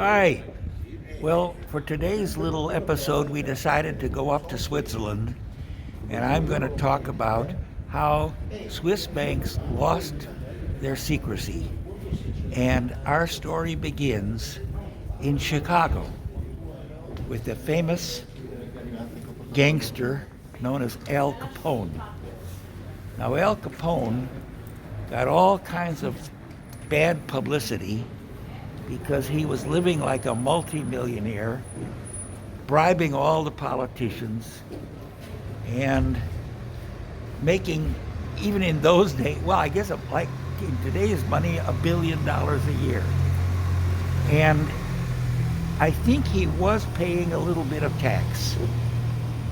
Hi. Well, for today's little episode, we decided to go up to Switzerland, and I'm going to talk about how Swiss banks lost their secrecy. And our story begins in Chicago with the famous gangster known as Al Capone. Now, Al Capone got all kinds of bad publicity because he was living like a multimillionaire, bribing all the politicians, and making, even in those days, well, I guess like in today's money, $1 billion a year. And I think he was paying a little bit of tax,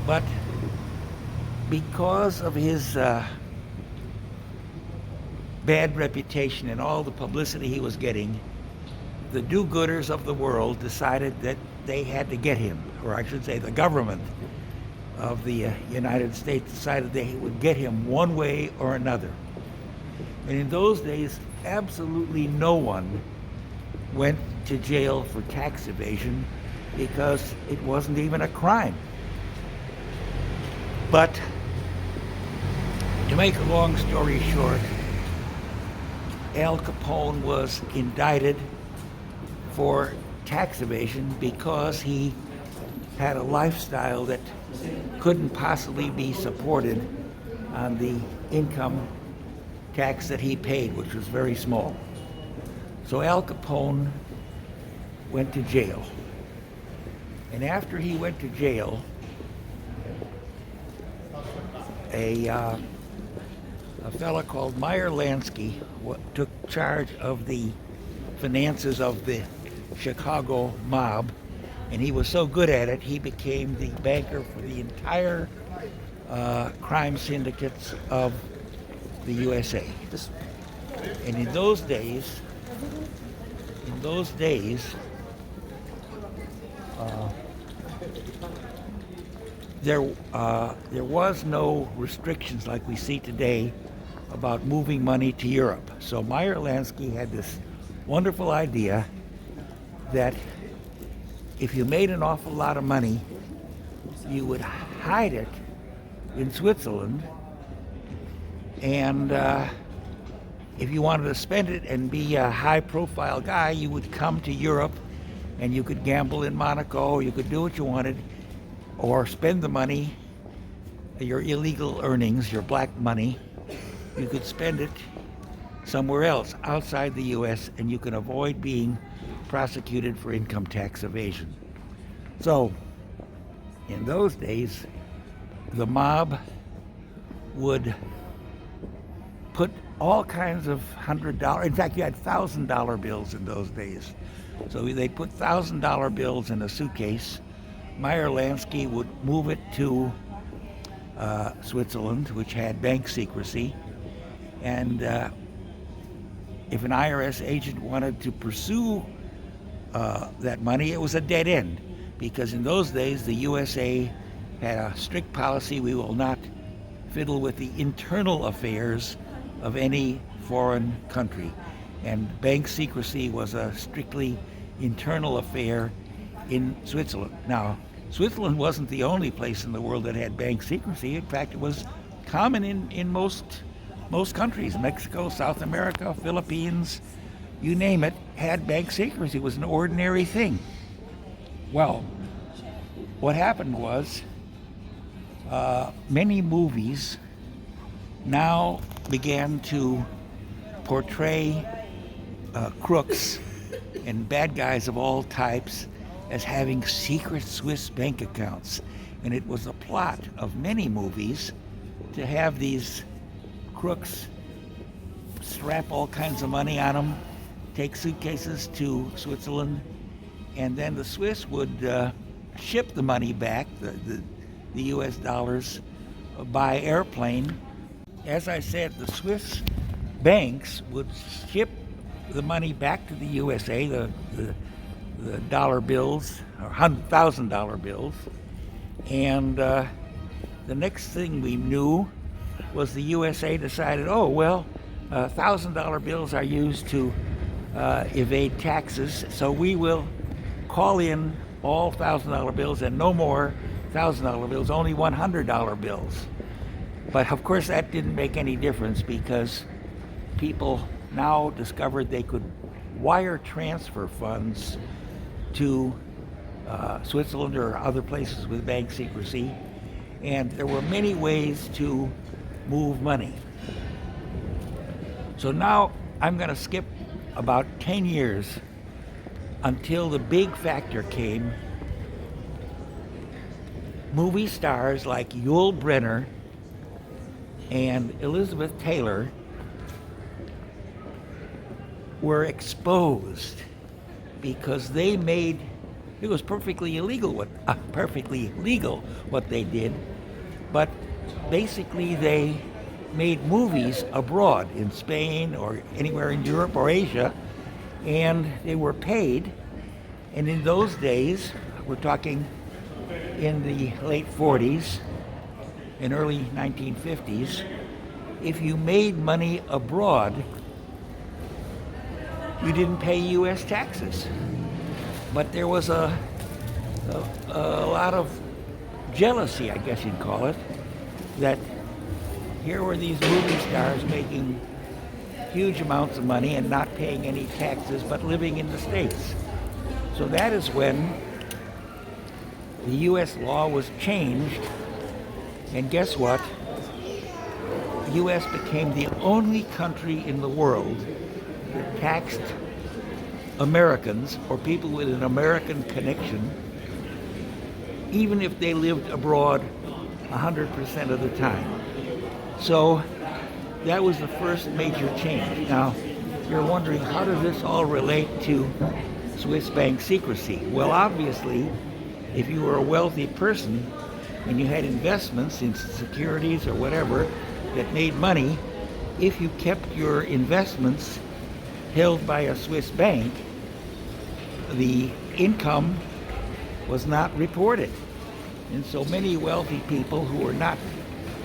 but because of his bad reputation and all the publicity he was getting, the do-gooders of the world decided that they had to get him, or I should say the government of the United States decided they would get him one way or another. And in those days, absolutely no one went to jail for tax evasion because it wasn't even a crime. But to make a long story short, Al Capone was indicted for tax evasion because he had a lifestyle that couldn't possibly be supported on the income tax that he paid, which was very small. So Al Capone went to jail. And after he went to jail, a fellow called Meyer Lansky took charge of the finances of the Chicago mob, and he was so good at it, he became the banker for the entire crime syndicates of the USA. And in those days, there was no restrictions like we see today about moving money to Europe. So Meyer Lansky had this wonderful idea that if you made an awful lot of money, you would hide it in Switzerland, and if you wanted to spend it and be a high-profile guy, you would come to Europe, and you could gamble in Monaco, you could do what you wanted, or spend the money, your illegal earnings, your black money, you could spend it somewhere else outside the U.S., and you can avoid being prosecuted for income tax evasion. So, in those days, the mob would put all kinds of $100, in fact, you had $1,000 bills in those days. So they put $1,000 bills in a suitcase. Meyer Lansky would move it to Switzerland, which had bank secrecy, and if an IRS agent wanted to pursue that money, it was a dead end, because in those days the USA had a strict policy: we will not fiddle with the internal affairs of any foreign country, and bank secrecy was a strictly internal affair in Switzerland. Now, Switzerland wasn't the only place in the world that had bank secrecy. In fact, it was common in most countries. Mexico, South America, Philippines, you name it, had bank secrecy. It was an ordinary thing. Well, what happened was many movies now began to portray crooks and bad guys of all types as having secret Swiss bank accounts. And it was a plot of many movies to have these crooks strap all kinds of money on them, take suitcases to Switzerland, and then the Swiss would ship the money back, the US dollars, by airplane. As I said, the Swiss banks would ship the money back to the USA, the dollar bills, or $1,000 bills, and the next thing we knew was the USA decided, oh, well, $1,000 bills are used to evade taxes, so we will call in all $1,000 bills and no more $1,000 bills, only $100 bills. But of course that didn't make any difference because people now discovered they could wire transfer funds to Switzerland or other places with bank secrecy, and there were many ways to move money. So now I'm going to skip about 10 years until the big factor came. Movie stars like Yul Brynner and Elizabeth Taylor were exposed because they made, it was perfectly legal what they did, but basically they made movies abroad in Spain or anywhere in Europe or Asia, and they were paid. And in those days, we're talking in the late 40s and early 1950s, if you made money abroad, you didn't pay U.S. taxes. But there was a lot of jealousy, I guess you'd call it, that here were these movie stars making huge amounts of money and not paying any taxes, but living in the States. So that is when the U.S. law was changed, and guess what? The U.S. became the only country in the world that taxed Americans or people with an American connection, even if they lived abroad 100% of the time. So that was the first major change. Now, you're wondering, how does this all relate to Swiss bank secrecy? Well, obviously, if you were a wealthy person and you had investments in securities or whatever that made money, if you kept your investments held by a Swiss bank, the income was not reported. And so many wealthy people who were not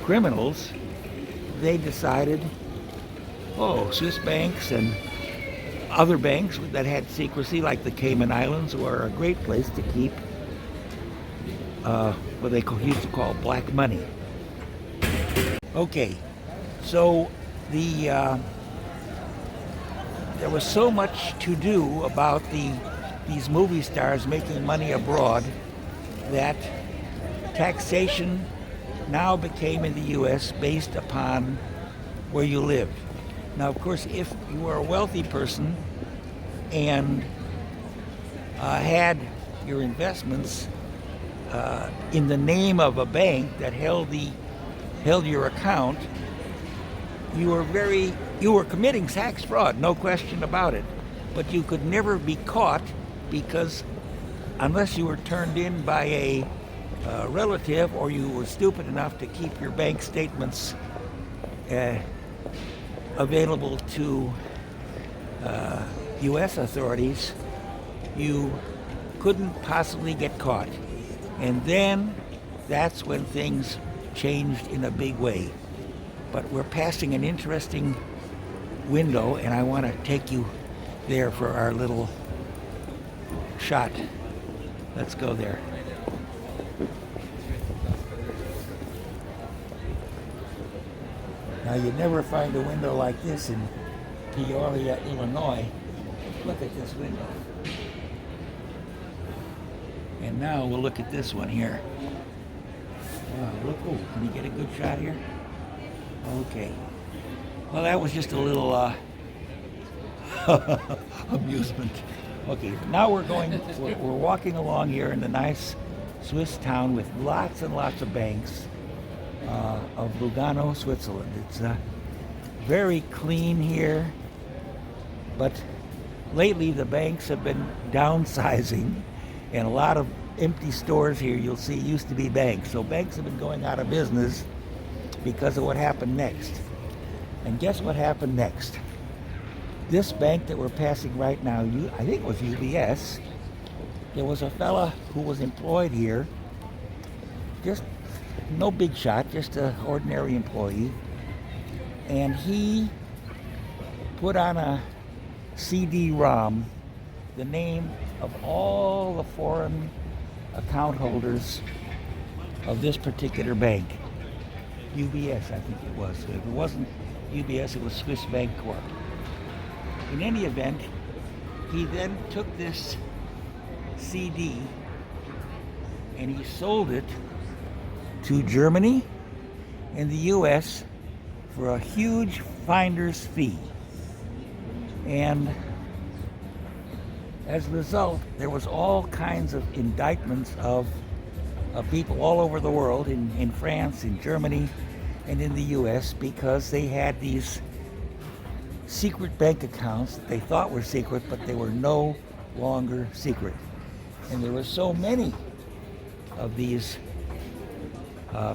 criminals, they decided, oh, Swiss banks and other banks that had secrecy, like the Cayman Islands, were a great place to keep what they used to call black money. Okay, so there was so much to do about these movie stars making money abroad that taxation now became in the U.S. based upon where you lived. Now, of course, if you were a wealthy person and had your investments in the name of a bank that held your account, you were committing tax fraud, no question about it. But you could never be caught because unless you were turned in by a relative or you were stupid enough to keep your bank statements available to U.S. authorities, you couldn't possibly get caught. And then that's when things changed in a big way. But we're passing an interesting window, and I want to take you there for our little shot. Let's go there. Now, you'd never find a window like this in Peoria, Illinois. Look at this window. And now we'll look at this one here. Wow, look, oh, can you get a good shot here? Okay. Well, that was just a little amusement. Okay, now we're walking along here in the nice Swiss town with lots and lots of banks of Lugano, Switzerland. It's very clean here, but lately the banks have been downsizing, and a lot of empty stores here you'll see used to be banks. So banks have been going out of business because of what happened next. And guess what happened next? This bank that we're passing right now, I think it was UBS, there was a fella who was employed here, just no big shot, just an ordinary employee, and he put on a CD-ROM the name of all the foreign account holders of this particular bank. UBS, I think it was. If it wasn't UBS, it was Swiss Bank Corp. In any event, he then took this CD and he sold it to Germany and the US for a huge finder's fee. And as a result, there was all kinds of indictments of people all over the world, in France, in Germany, and in the US, because they had these secret bank accounts that they thought were secret, but they were no longer secret. And there were so many of these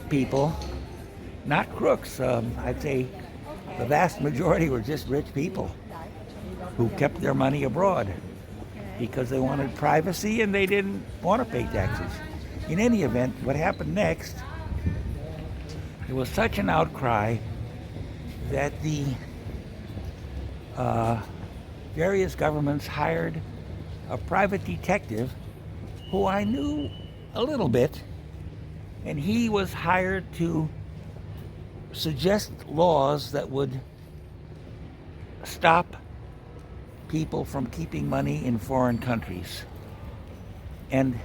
people, not crooks. I'd say the vast majority were just rich people who kept their money abroad because they wanted privacy and they didn't want to pay taxes. In any event, what happened next, there was such an outcry that the various governments hired a private detective who I knew a little bit, and he was hired to suggest laws that would stop people from keeping money in foreign countries. And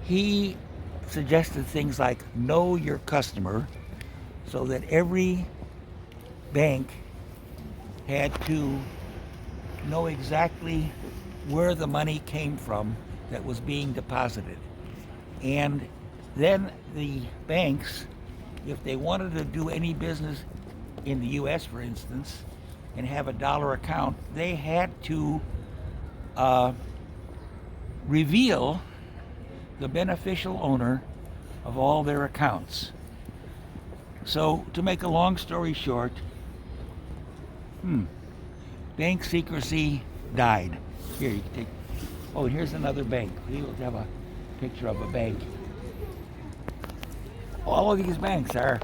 he suggested things like know your customer, so that every bank had to know exactly where the money came from that was being deposited. And then the banks, if they wanted to do any business in the US, for instance, and have a dollar account, they had to reveal the beneficial owner of all their accounts. So, to make a long story short, bank secrecy died. Here, you can take. Oh, and here's another bank. We will have a picture of a bank. All of these banks are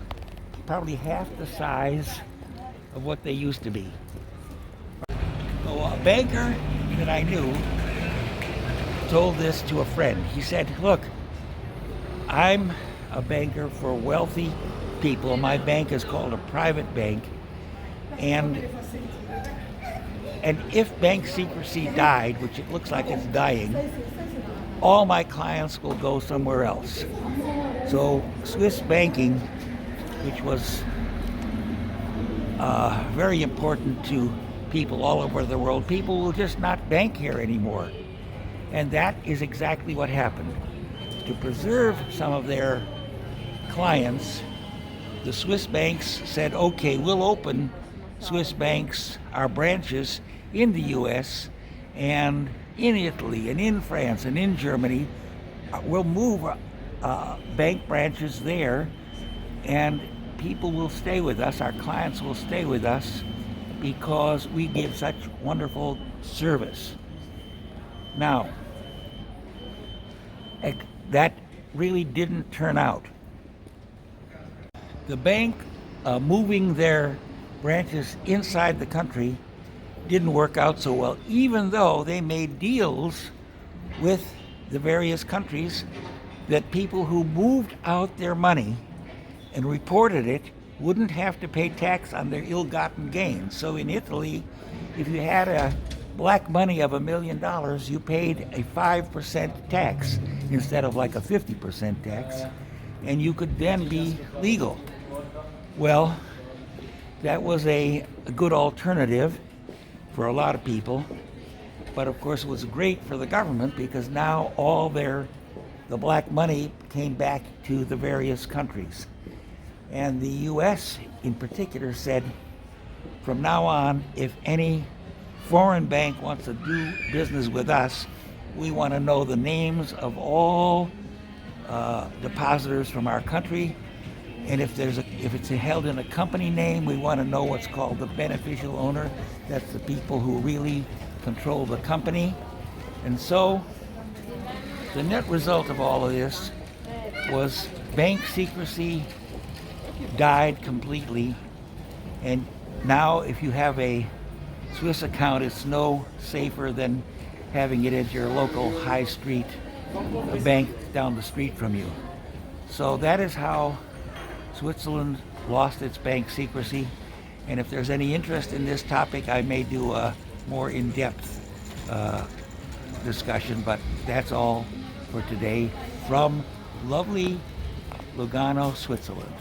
probably half the size of what they used to be. So a banker that I knew told this to a friend. He said, look, I'm a banker for wealthy people. My bank is called a private bank. And if bank secrecy died, which it looks like it's dying, all my clients will go somewhere else. So Swiss banking, which was very important to people all over the world, people will just not bank here anymore. And that is exactly what happened. To preserve some of their clients, the Swiss banks said, okay, we'll open Swiss banks, our branches in the US and in Italy and in France and in Germany. We'll move bank branches there, and people will stay with us, our clients will stay with us, because we give such wonderful service. Now, that really didn't turn out. The bank moving their branches inside the country didn't work out so well, even though they made deals with the various countries that people who moved out their money and reported it wouldn't have to pay tax on their ill-gotten gains. So in Italy, if you had a black money of $1 million, you paid a 5% tax instead of like a 50% tax, and you could then be legal. Well, that was a good alternative for a lot of people, but of course it was great for the government, because now all the black money came back to the various countries. And the US in particular said, from now on, if any foreign bank wants to do business with us, we want to know the names of all depositors from our country. And if it's held in a company name, we want to know what's called the beneficial owner. That's the people who really control the company. And so the net result of all of this was bank secrecy died completely. And now if you have a Swiss account, it's no safer than having it at your local high street bank down the street from you. So that is how Switzerland lost its bank secrecy. And if there's any interest in this topic, I may do a more in-depth discussion, but that's all for today from lovely Lugano, Switzerland.